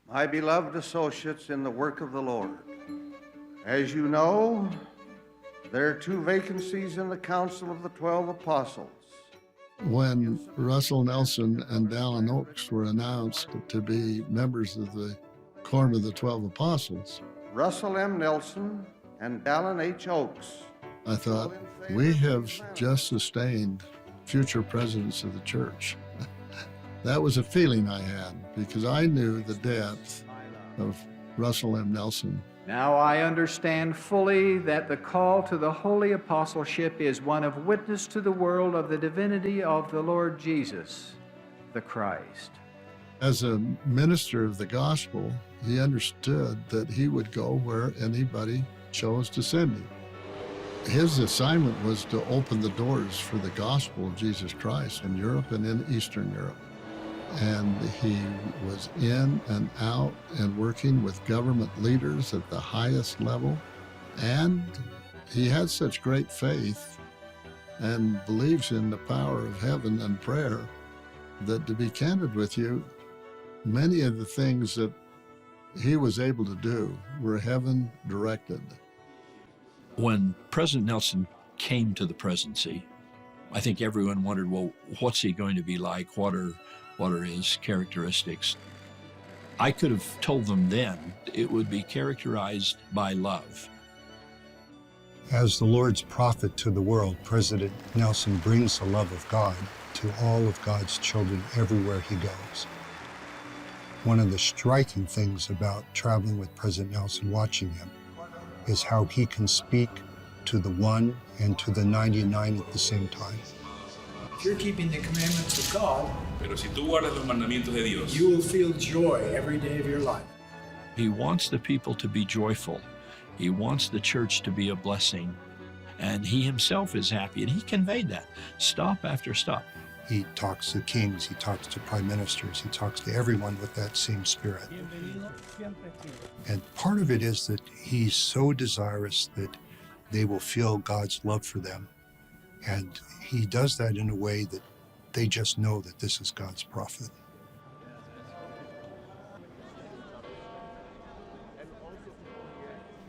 my beloved associates in the work of the Lord. As you know, there are 2 vacancies in the Council of the 12 Apostles. When Russell Nelson and Dallin Oaks were announced to be members of the Quorum of the 12 Apostles, Russell M. Nelson and Dallin H. Oaks, I thought, we have just sustained future presidents of the church. That was a feeling I had because I knew the depth of Russell M. Nelson. Now I understand fully that the call to the holy apostleship is one of witness to the world of the divinity of the Lord Jesus, the Christ. As a minister of the gospel, he understood that he would go where anybody chose to send him. His assignment was to open the doors for the gospel of Jesus Christ in Europe and in Eastern Europe. And he was in and out and working with government leaders at the highest level. And he had such great faith and believes in the power of heaven and prayer that, to be candid with you, many of the things that he was able to do were heaven directed. When President Nelson came to the presidency, I think everyone wondered, well, what's he going to be like? What are his characteristics? I could have told them then it would be characterized by love. As the Lord's prophet to the world, President Nelson brings the love of God to all of God's children everywhere he goes. One of the striking things about traveling with President Nelson, watching him, is how he can speak to the one and to the 99 at the same time. If you're keeping the commandments of God, Pero si tú guardas los mandamientos de Dios, you will feel joy every day of your life. He wants the people to be joyful. He wants the church to be a blessing. And he himself is happy, and he conveyed that stop after stop. He talks to kings, he talks to prime ministers, he talks to everyone with that same spirit. And part of it is that he's so desirous that they will feel God's love for them. And he does that in a way that they just know that this is God's prophet.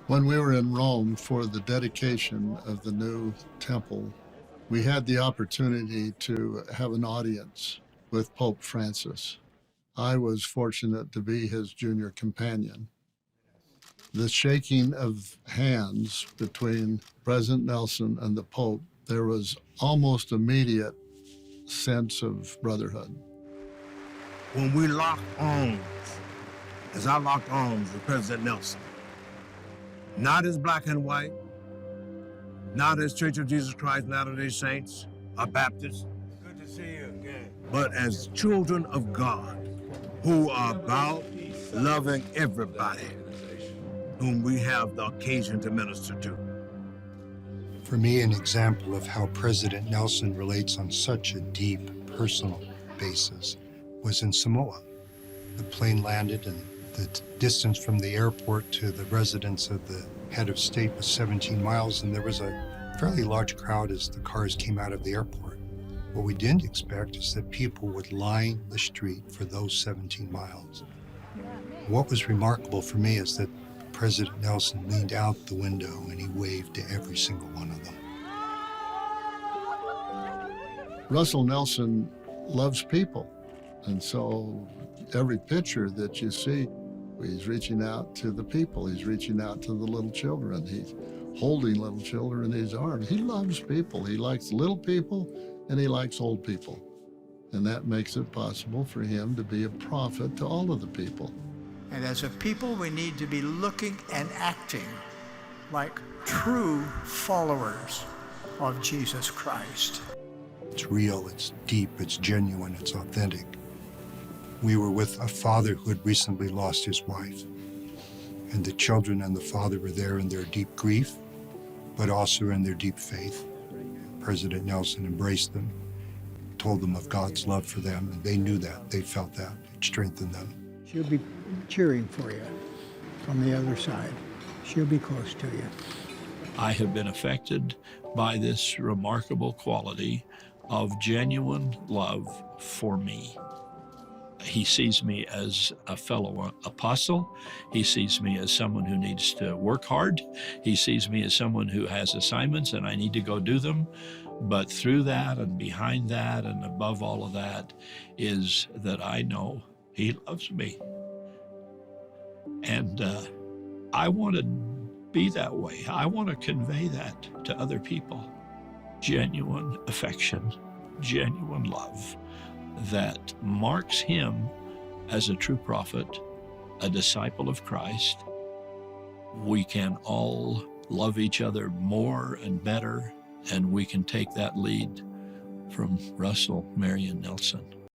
When we were in Rome for the dedication of the new temple, we had the opportunity to have an audience with Pope Francis. I was fortunate to be his junior companion. The shaking of hands between President Nelson and the Pope, there was almost immediate sense of brotherhood. When we locked arms, as I locked arms with President Nelson, not as black and white, not as Church of Jesus Christ Latter-day Saints, or Baptists. Good to see you again. But as children of God who are about loving everybody whom we have the occasion to minister to. For me, an example of how President Nelson relates on such a deep, personal basis was in Samoa. The plane landed, and the distance from the airport to the residence of the head of state was 17 miles, and there was a fairly large crowd as the cars came out of the airport. What we didn't expect is that people would line the street for those 17 miles. What was remarkable for me is that President Nelson leaned out the window and he waved to every single one of them. Russell Nelson loves people, and so every picture that you see, he's reaching out to the people. He's reaching out to the little children. He's holding little children in his arms. He loves people. He likes little people, and he likes old people. And that makes it possible for him to be a prophet to all of the people. And as a people, we need to be looking and acting like true followers of Jesus Christ. It's real, it's deep, it's genuine, it's authentic. We were with a father who had recently lost his wife. And the children and the father were there in their deep grief, but also in their deep faith. President Nelson embraced them, told them of God's love for them, and they knew that, they felt that, it strengthened them. She'll be cheering for you from the other side. She'll be close to you. I have been affected by this remarkable quality of genuine love for me. He sees me as a fellow apostle. He sees me as someone who needs to work hard. He sees me as someone who has assignments and I need to go do them. But through that and behind that and above all of that is that I know he loves me. And I want to be that way. I want to convey that to other people. Genuine affection, genuine love that marks him as a true prophet, a disciple of Christ. We can all love each other more and better, and we can take that lead from Russell Marion Nelson.